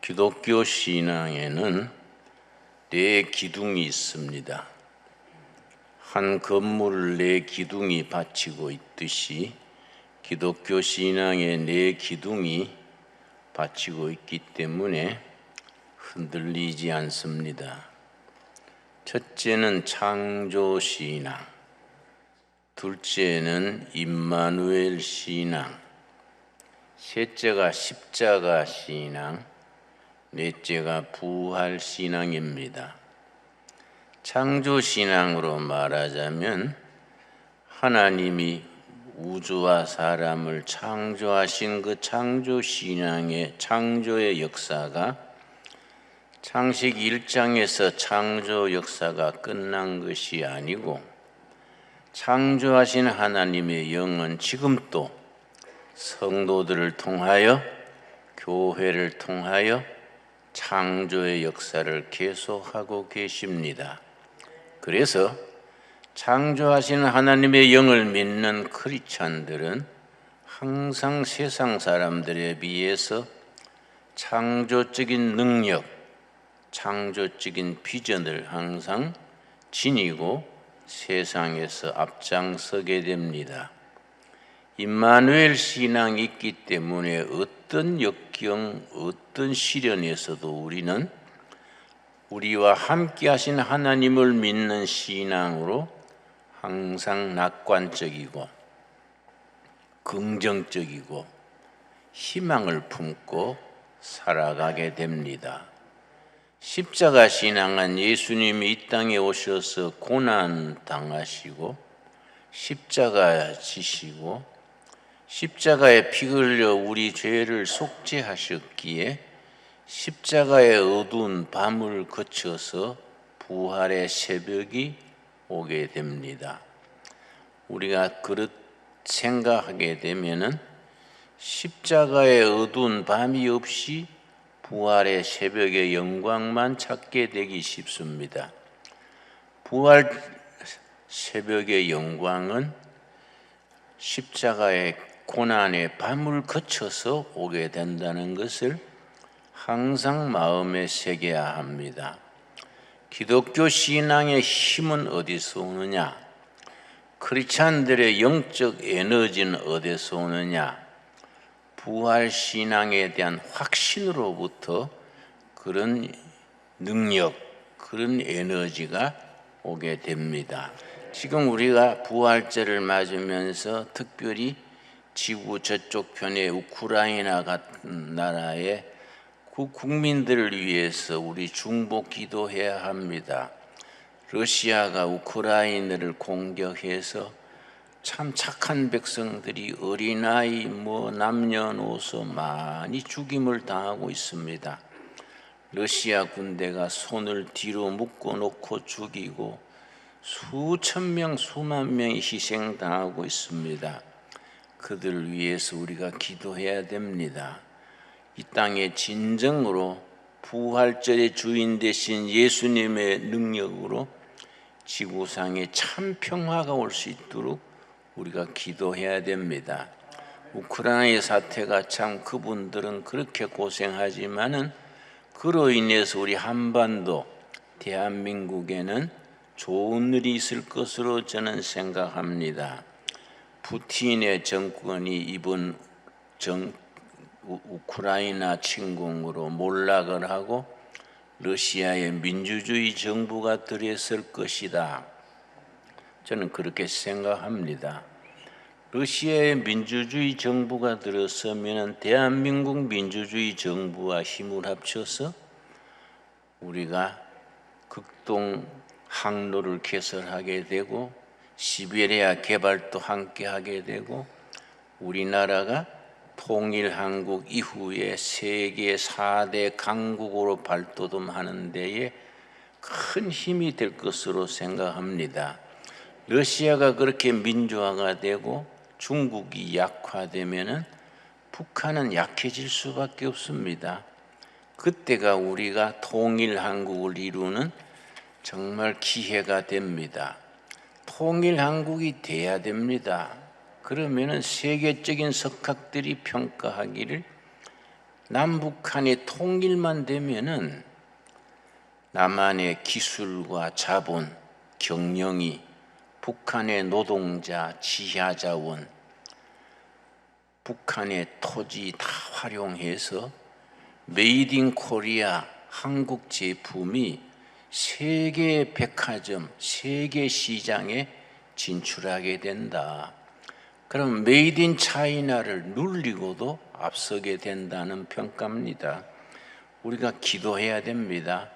기독교 신앙에는 네 기둥이 있습니다. 한 건물을 네 기둥이 받치고 있듯이 기독교 신앙에 네 기둥이 받치고 있기 때문에 흔들리지 않습니다. 첫째는 창조 신앙, 둘째는 임마누엘 신앙, 셋째가 십자가 신앙, 넷째가 부활 신앙입니다. 창조 신앙으로 말하자면 하나님이 우주와 사람을 창조하신 그 창조 신앙의 창조의 역사가 창세기 1장에서 창조 역사가 끝난 것이 아니고 창조하신 하나님의 영은 지금도 성도들을 통하여 교회를 통하여 창조의 역사를 계속하고 계십니다. 그래서 창조하신 하나님의 영을 믿는 크리스찬들은 항상 세상 사람들에 비해서 창조적인 능력, 창조적인 비전을 항상 지니고 세상에서 앞장서게 됩니다. 임마누엘 신앙이 있기 때문에 어떤 역경, 어떤 시련에서도 우리는 우리와 함께 하신 하나님을 믿는 신앙으로 항상 낙관적이고 긍정적이고 희망을 품고 살아가게 됩니다. 십자가 신앙은 예수님이 이 땅에 오셔서 고난 당하시고 십자가 지시고 십자가에 피 흘려 우리 죄를 속죄하셨기에 십자가의 어두운 밤을 거쳐서 부활의 새벽이 오게 됩니다. 우리가 그렇게 생각하게 되면은 십자가의 어두운 밤이 없이 부활의 새벽의 영광만 찾게 되기 쉽습니다. 부활 새벽의 영광은 십자가의 고난의 밤을 거쳐서 오게 된다는 것을 항상 마음에 새겨야 합니다. 기독교 신앙의 힘은 어디서 오느냐? 크리스찬들의 영적 에너지는 어디서 오느냐? 부활 신앙에 대한 확신으로부터 그런 능력, 그런 에너지가 오게 됩니다. 지금 우리가 부활절을 맞으면서 특별히 지구 저쪽 편의 우크라이나 같은 나라의 그 국민들을 위해서 우리 중보 기도해야 합니다. 러시아가 우크라이나를 공격해서 참 착한 백성들이 어린아이 남녀노소 많이 죽임을 당하고 있습니다. 러시아 군대가 손을 뒤로 묶어놓고 죽이고 수천 명, 수만 명이 희생당하고 있습니다. 그들을 위해서 우리가 기도해야 됩니다. 이 땅에 진정으로 부활절의 주인 되신 예수님의 능력으로 지구상에 참 평화가 올 수 있도록 우리가 기도해야 됩니다. 우크라이나 사태가 참 그분들은 그렇게 고생하지만은 그로 인해서 우리 한반도 대한민국에는 좋은 일이 있을 것으로 저는 생각합니다. 푸틴의 정권이 이번 우크라이나 침공으로 몰락을 하고 러시아의 민주주의 정부가 들어설 것이다. 저는 그렇게 생각합니다. 러시아의 민주주의 정부가 들어서면 대한민국 민주주의 정부와 힘을 합쳐서 우리가 극동 항로를 개설하게 되고 시베리아 개발도 함께 하게 되고 우리나라가 통일한국 이후에 세계 4대 강국으로 발돋움하는 데에 큰 힘이 될 것으로 생각합니다. 러시아가 그렇게 민주화가 되고 중국이 약화되면은 북한은 약해질 수밖에 없습니다. 그때가 우리가 통일한국을 이루는 정말 기회가 됩니다. 통일한국이 돼야 됩니다. 그러면은 세계적인 석학들이 평가하기를 남북한의 통일만 되면은 남한의 기술과 자본, 경영이 북한의 노동자, 지하자원, 북한의 토지 다 활용해서 메이드 인 코리아 한국 제품이 세계 백화점, 세계 시장에 진출하게 된다. 그럼 메이드 인 차이나를 눌리고도 앞서게 된다는 평가입니다. 우리가 기도해야 됩니다.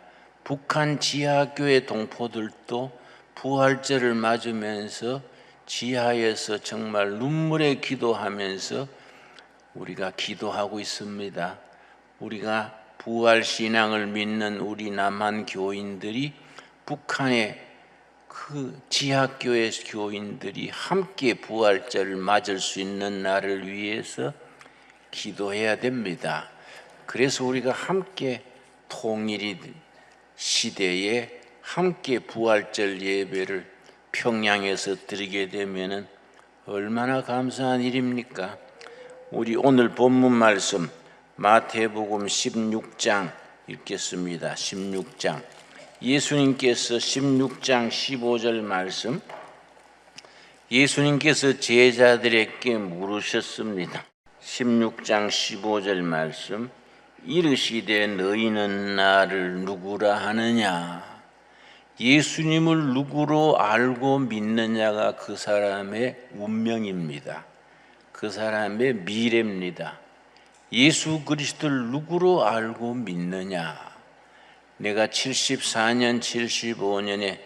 북한 지하교회 동포들도 부활절을 맞으면서 지하에서 정말 눈물에 기도하면서 우리가 기도하고 있습니다. 우리가 부활신앙을 믿는 우리 남한 교인들이 북한의 그 지하교회 교인들이 함께 부활절을 맞을 수 있는 날을 위해서 기도해야 됩니다. 그래서 우리가 함께 통일 시대에 함께 부활절 예배를 평양에서 드리게 되면 얼마나 감사한 일입니까? 우리 오늘 본문 말씀 마태복음 16장 읽겠습니다. 16장 예수님께서 16장 15절 말씀, 예수님께서 제자들에게 물으셨습니다. 16장 15절 말씀, 이르시되 너희는 나를 누구라 하느냐? 예수님을 누구로 알고 믿느냐가 그 사람의 운명입니다. 그 사람의 미래입니다. 예수 그리스도를 누구로 알고 믿느냐? 내가 74년, 75년에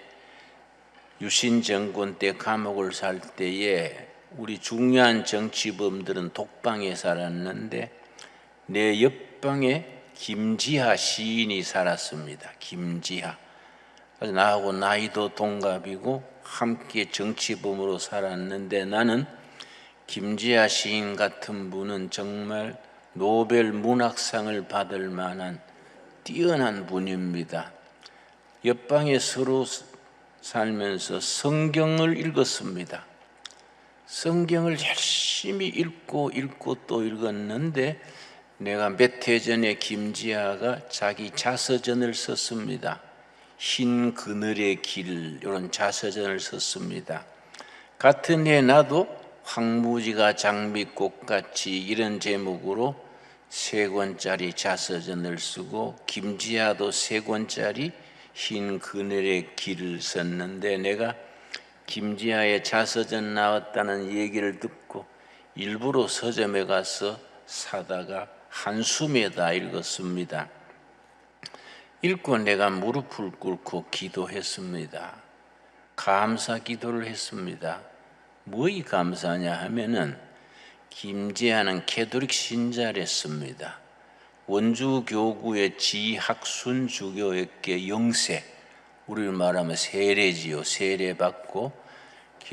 유신 정권 때 감옥을 살 때에 우리 중요한 정치범들은 독방에 살았는데 내 옆방에 김지하 시인이 살았습니다. 김지하. 나하고 나이도 동갑이고 함께 정치범으로 살았는데 나는 김지하 시인 같은 분은 정말 노벨 문학상을 받을 만한 뛰어난 분입니다. 옆방에 서로 살면서 성경을 읽었습니다. 성경을 열심히 읽고 또 읽었는데 내가 몇 해 전에 김지하가 자기 자서전을 썼습니다. 흰 그늘의 길, 이런 자서전을 썼습니다. 같은 해 나도 황무지가 장미꽃같이 이런 제목으로 3권짜리 자서전을 쓰고 김지하도 3권짜리 흰 그늘의 길을 썼는데 내가 김지하의 자서전 나왔다는 얘기를 듣고 일부러 서점에 가서 사다가 한숨에 다 읽었습니다. 읽고 내가 무릎을 꿇고 기도했습니다. 감사 기도를 했습니다. 뭐이 감사냐 하면은 김지하는 캐톨릭 신자랬습니다. 원주 교구의 지학순 주교에게 영세, 우리를 말하면 세례지요. 세례받고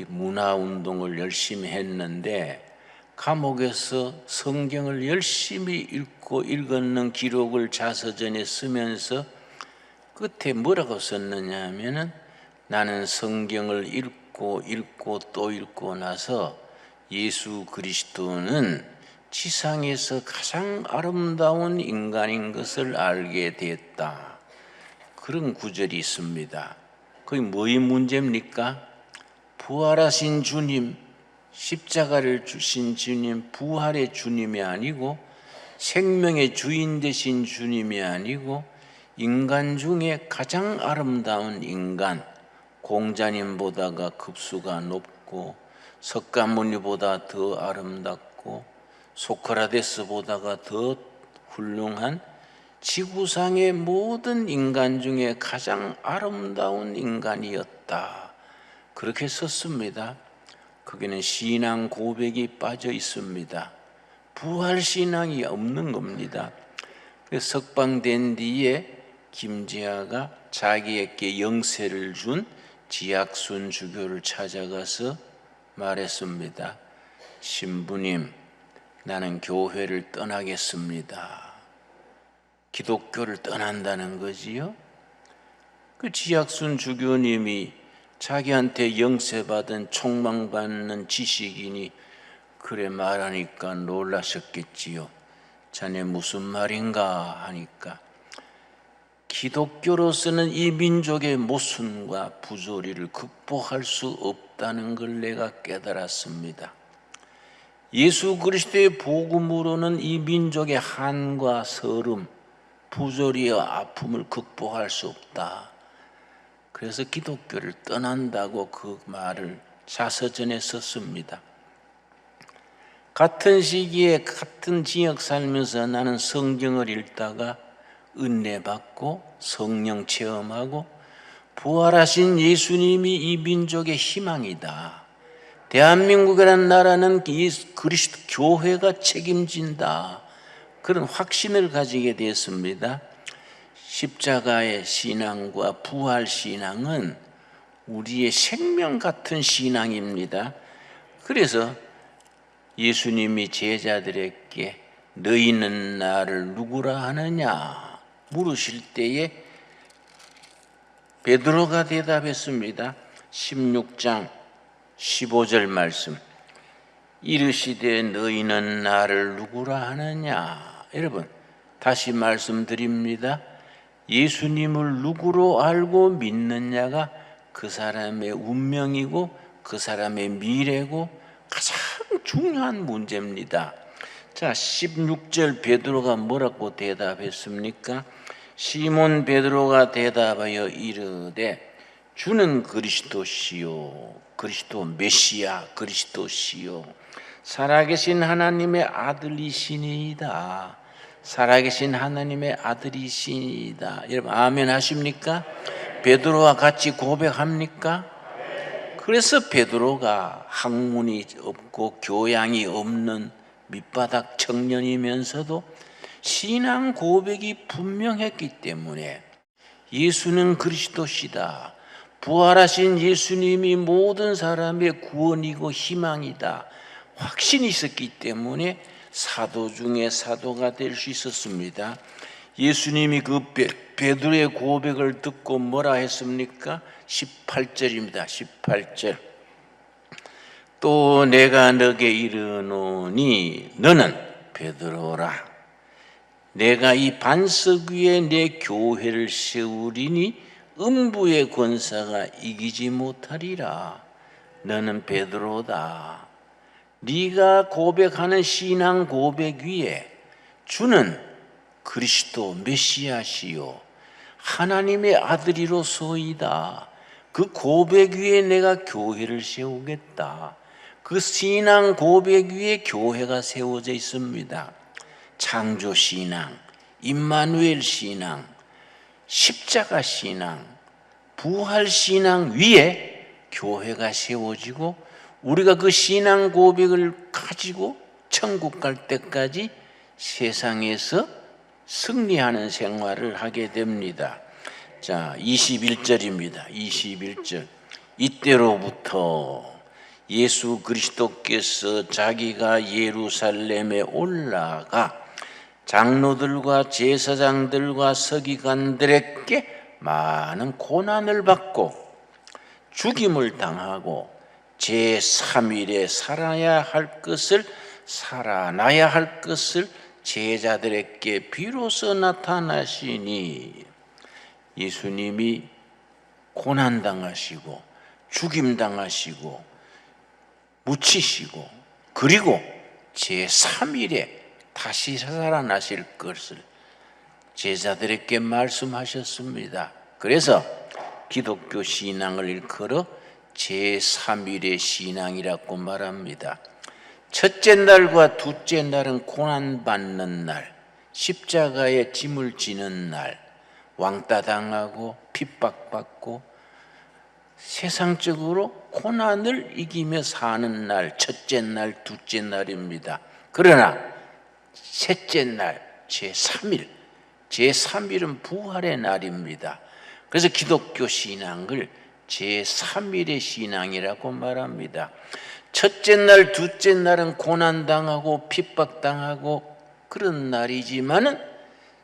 문화운동을 열심히 했는데 감옥에서 성경을 열심히 읽는 기록을 자서전에 쓰면서 끝에 뭐라고 썼느냐 하면은 나는 성경을 읽고 또 읽고 나서 예수 그리스도는 지상에서 가장 아름다운 인간인 것을 알게 됐다. 그런 구절이 있습니다. 그게 뭐의 문제입니까? 부활하신 주님, 십자가를 주신 주님, 부활의 주님이 아니고 생명의 주인 되신 주님이 아니고 인간 중에 가장 아름다운 인간, 공자님보다가 급수가 높고 석가모니보다 더 아름답고 소크라테스보다가 더 훌륭한 지구상의 모든 인간 중에 가장 아름다운 인간이었다. 그렇게 썼습니다. 거기는 신앙 고백이 빠져 있습니다. 부활신앙이 없는 겁니다. 석방된 뒤에 김지하가 자기에게 영세를 준 지학순 주교를 찾아가서 말했습니다. 신부님, 나는 교회를 떠나겠습니다. 기독교를 떠난다는 거지요. 그 지학순 주교님이 자기한테 영세받은 촉망받는 지식인이 그래 말하니까 놀라셨겠지요. 자네 무슨 말인가 하니까 기독교로서는 이 민족의 모순과 부조리를 극복할 수 없다는 걸 내가 깨달았습니다. 예수 그리스도의 복음으로는 이 민족의 한과 서름, 부조리와 아픔을 극복할 수 없다. 그래서 기독교를 떠난다고 그 말을 자서전에 썼습니다. 같은 시기에 같은 지역 살면서 나는 성경을 읽다가 은혜 받고 성령 체험하고 부활하신 예수님이 이 민족의 희망이다. 대한민국이라는 나라는 그리스도 교회가 책임진다. 그런 확신을 가지게 되었습니다. 십자가의 신앙과 부활 신앙은 우리의 생명 같은 신앙입니다. 그래서 예수님이 제자들에게 너희는 나를 누구라 하느냐 물으실 때에 베드로가 대답했습니다. 16장 15절 말씀. 이르시되 너희는 나를 누구라 하느냐. 여러분 다시 말씀드립니다. 예수님을 누구로 알고 믿느냐가 그 사람의 운명이고 그 사람의 미래고 가장 중요한 문제입니다. 자, 16절 베드로가 뭐라고 대답했습니까? 시몬 베드로가 대답하여 이르되 주는 그리스도시요 그리스도 메시아 그리스도시요 살아계신 하나님의 아들이시니이다. 살아계신 하나님의 아들이시니이다. 여러분 아멘 하십니까? 베드로와 같이 고백합니까? 그래서 베드로가 학문이 없고 교양이 없는 밑바닥 청년이면서도 신앙 고백이 분명했기 때문에 예수는 그리스도시다. 부활하신 예수님이 모든 사람의 구원이고 희망이다. 확신이 있었기 때문에 사도 중에 사도가 될 수 있었습니다. 예수님이 그 베드로의 고백을 듣고 뭐라 했습니까? 18절입니다. 18절. 또 내가 너게 이르노니 너는 베드로라. 내가 이 반석 위에 내 교회를 세우리니 음부의 권사가 이기지 못하리라. 너는 베드로다. 네가 고백하는 신앙 고백 위에 주는 그리스도 메시아시요 하나님의 아들이로소이다. 그 고백 위에 내가 교회를 세우겠다. 그 신앙 고백 위에 교회가 세워져 있습니다. 창조 신앙, 임마누엘 신앙, 십자가 신앙, 부활 신앙 위에 교회가 세워지고 우리가 그 신앙 고백을 가지고 천국 갈 때까지 세상에서 승리하는 생활을 하게 됩니다. 자, 21절입니다. 21절. 이때로부터 예수 그리스도께서 자기가 예루살렘에 올라가 장로들과 제사장들과 서기관들에게 많은 고난을 받고 죽임을 당하고 제3일에 살아나야 할 것을 제자들에게 비로소 나타나시니 예수님이 고난당하시고 죽임당하시고 묻히시고 그리고 제3일에 다시 살아나실 것을 제자들에게 말씀하셨습니다. 그래서 기독교 신앙을 일컬어 제3일의 신앙이라고 말합니다. 첫째 날과 둘째 날은 고난받는 날, 십자가에 짐을 지는 날, 왕따당하고 핍박받고 세상적으로 고난을 이기며 사는 날, 첫째 날, 둘째 날입니다. 그러나 셋째 날, 제3일은 부활의 날입니다. 그래서 기독교 신앙을 제3일의 신앙이라고 말합니다. 첫째 날, 둘째 날은 고난당하고 핍박당하고 그런 날이지만은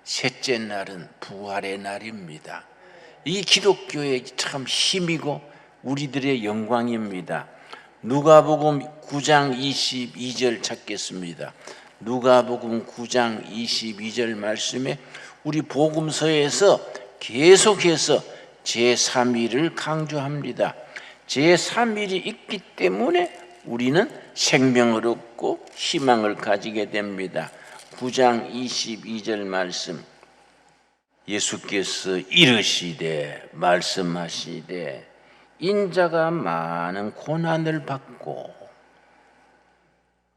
셋째 날은 부활의 날입니다. 이 기독교의 참 힘이고 우리들의 영광입니다. 누가복음 9장 22절 찾겠습니다. 누가복음 9장 22절 말씀에 우리 복음서에서 계속해서 제3위를 강조합니다. 제3일이 있기 때문에 우리는 생명을 얻고 희망을 가지게 됩니다. 9장 22절 말씀, 예수께서 이르시되 말씀하시되 인자가 많은 고난을 받고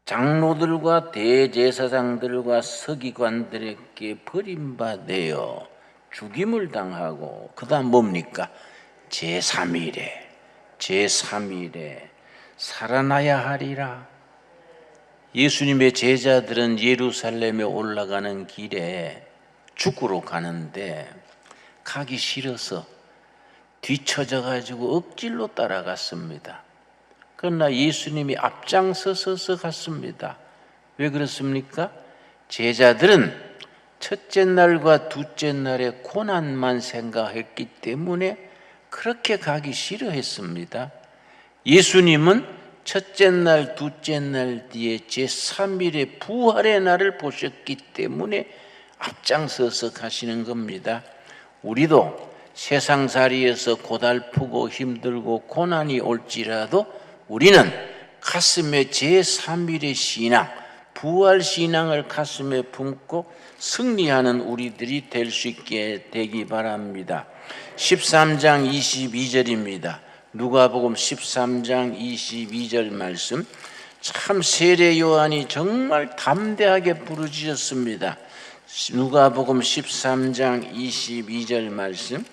장로들과 대제사장들과 서기관들에게 버림받아 죽임을 당하고, 그 다음 뭡니까? 제3일에 살아나야 하리라. 예수님의 제자들은 예루살렘에 올라가는 길에 죽으러 가는데 가기 싫어서 뒤처져 가지고 억지로 따라갔습니다. 그러나 예수님이 앞장서서 갔습니다. 왜 그렇습니까? 제자들은 첫째 날과 둘째 날의 고난만 생각했기 때문에 그렇게 가기 싫어했습니다. 예수님은 첫째 날, 둘째 날 뒤에 제3일의 부활의 날을 보셨기 때문에 앞장서서 가시는 겁니다. 우리도 세상살이에서 고달프고 힘들고 고난이 올지라도 우리는 가슴에 제3일의 신앙, 부활신앙을 가슴에 품고 승리하는 우리들이 될 수 있게 되기 바랍니다. 13장 22절입니다. 누가복음 13장 22절 말씀, 참 세례 요한이 정말 담대하게 부르짖었습니다. 누가복음 13장 22절 말씀,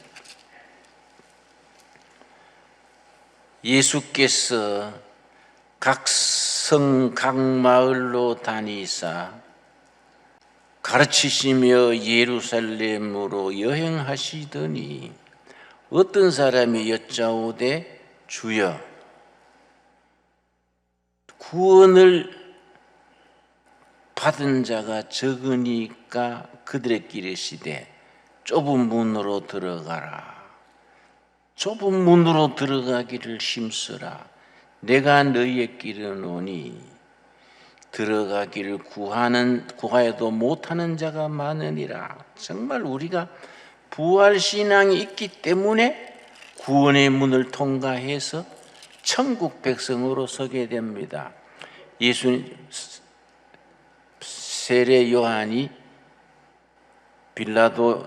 예수께서 각 성 각 마을로 다니사 가르치시며 예루살렘으로 여행하시더니 어떤 사람이 여짜오되 주여 구원을 받은 자가 적으니까 그들에게 이르시되 좁은 문으로 들어가라. 좁은 문으로 들어가기를 힘쓰라. 내가 너희에게 이르노니 들어가기를 구하여도 못하는 자가 많으니라. 정말 우리가 부활신앙이 있기 때문에 구원의 문을 통과해서 천국 백성으로 서게 됩니다. 예수님 세례 요한이 빌라도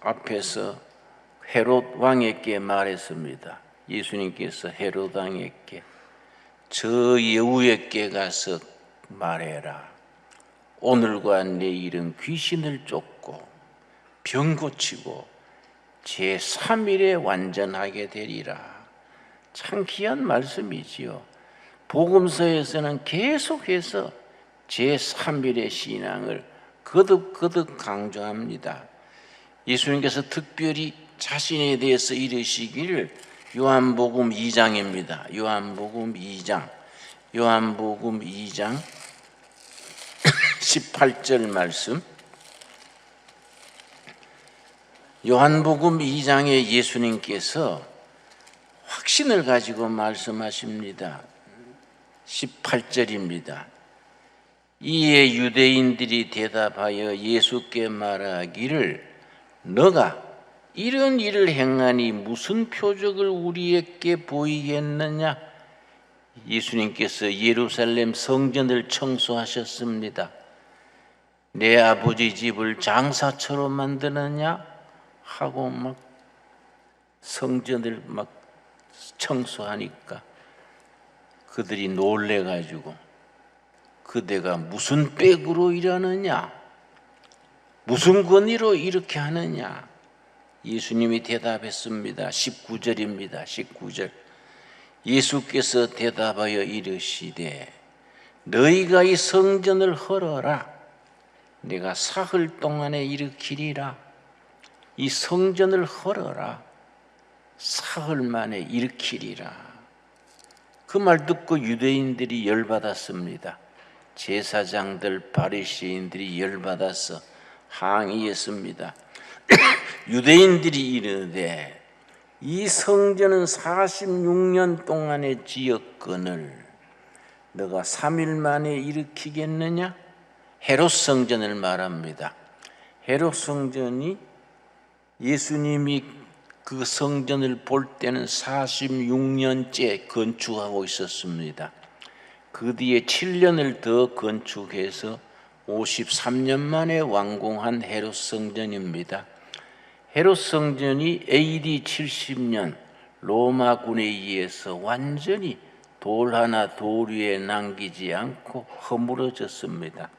앞에서 헤롯 왕에게 말했습니다. 예수님께서 헤롯 왕에게 저 여우에게 가서 말해라. 오늘과 내일은 귀신을 쫓고 병 고치고 제3일에 완전하게 되리라. 참 귀한 말씀이지요. 복음서에서는 계속해서 제3일의 신앙을 거듭 강조합니다. 예수님께서 특별히 자신에 대해서 이르시기를 요한복음 2장입니다. 요한복음 2장 18절 말씀. 요한복음 2장에 예수님께서 확신을 가지고 말씀하십니다. 18절입니다. 이에 유대인들이 대답하여 예수께 말하기를 너가 이런 일을 행하니 무슨 표적을 우리에게 보이겠느냐? 예수님께서 예루살렘 성전을 청소하셨습니다. 내 아버지 집을 장사처럼 만드느냐? 하고 막 성전을 막 청소하니까 그들이 놀래가지고 그대가 무슨 빽으로 일하느냐? 무슨 권위로 이렇게 하느냐? 예수님이 대답했습니다. 19절입니다. 19절. 예수께서 대답하여 이르시되 너희가 이 성전을 헐어라. 내가 사흘 동안에 일으키리라. 이 성전을 헐어라. 사흘 만에 일으키리라. 그 말 듣고 유대인들이 열받았습니다. 제사장들 바리새인들이 열받아서 항의했습니다. 유대인들이 이르되 이 성전은 46년 동안의 지었건을 너가 3일 만에 일으키겠느냐? 헤롯 성전을 말합니다. 헤롯 성전이 예수님이 그 성전을 볼 때는 46년째 건축하고 있었습니다. 그 뒤에 7년을 더 건축해서 53년 만에 완공한 헤롯 성전입니다. 헤롯 성전이 AD 70년 로마군에 의해서 완전히 돌 하나 돌 위에 남기지 않고 허물어졌습니다.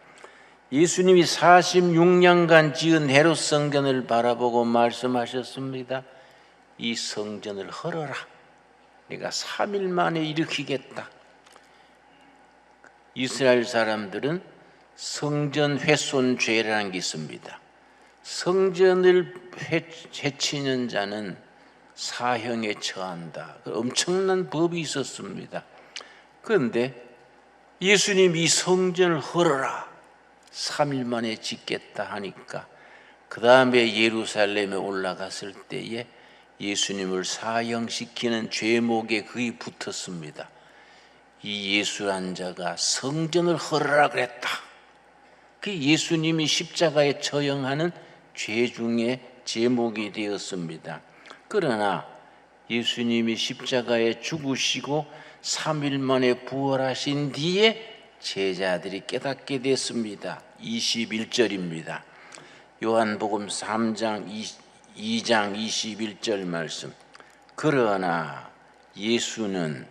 예수님이 46년간 지은 헤롯 성전을 바라보고 말씀하셨습니다. 이 성전을 헐어라. 내가 3일 만에 일으키겠다. 이스라엘 사람들은 성전 훼손죄라는 게 있습니다. 성전을 해치는 자는 사형에 처한다. 엄청난 법이 있었습니다. 그런데 예수님이 이 성전을 헐어라. 3일 만에 짓겠다 하니까 그 다음에 예루살렘에 올라갔을 때에 예수님을 사형시키는 죄목에 거의 붙었습니다. 이 예수란 자가 성전을 헐어라 그랬다. 그 예수님이 십자가에 처형하는 죄 중에 제목이 되었습니다. 그러나 예수님이 십자가에 죽으시고 3일 만에 부활하신 뒤에 제자들이 깨닫게 됐습니다. 21절입니다. 요한복음 3장 2장 21절 말씀. 그러나 예수는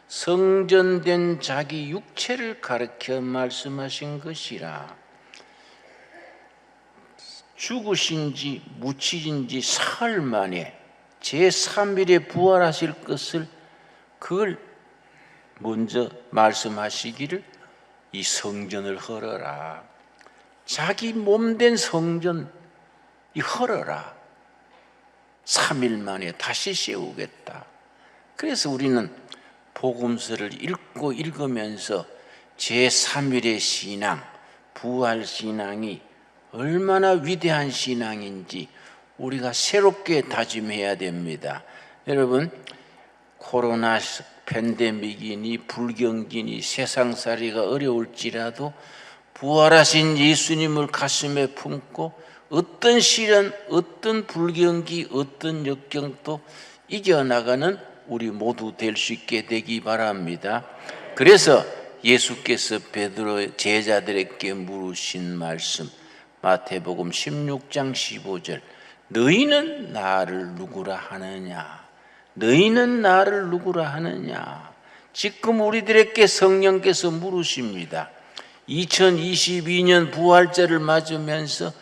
성전된 자기 육체를 가르쳐 말씀하신 것이라. 죽으신 지 묻히신 지 사흘 만에 제3일에 부활하실 것을 그걸 먼저 말씀하시기를 이 성전을 헐어라. 자기 몸된 성전 이 헐어라. 3일 만에 다시 세우겠다. 그래서 우리는 복음서를 읽고 읽으면서 제3일의 신앙, 부활 신앙이 얼마나 위대한 신앙인지 우리가 새롭게 다짐해야 됩니다. 여러분, 코로나 팬데믹이니 불경기니 세상살이가 어려울지라도 부활하신 예수님을 가슴에 품고 어떤 시련, 어떤 불경기, 어떤 역경도 이겨나가는 우리 모두 될 수 있게 되기 바랍니다. 그래서 예수께서 베드로 제자들에게 물으신 말씀, 마태복음 16장 15절, 너희는 나를 누구라 하느냐? 너희는 나를 누구라 하느냐? 지금 우리들에게 성령께서 물으십니다. 2022년 부활절을 맞으면서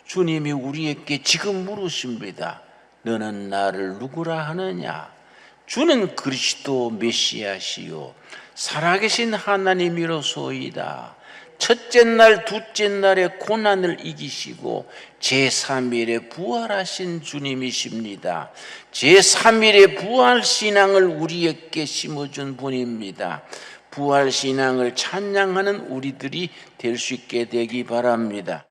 주님이 우리에게 지금 물으십니다. 너는 나를 누구라 하느냐? 주는 그리스도 메시아시요 살아계신 하나님이로소이다. 첫째 날 둘째 날의 고난을 이기시고 제3일에 부활하신 주님이십니다. 제3일의 부활신앙을 우리에게 심어준 분입니다. 부활신앙을 찬양하는 우리들이 될 수 있게 되기 바랍니다.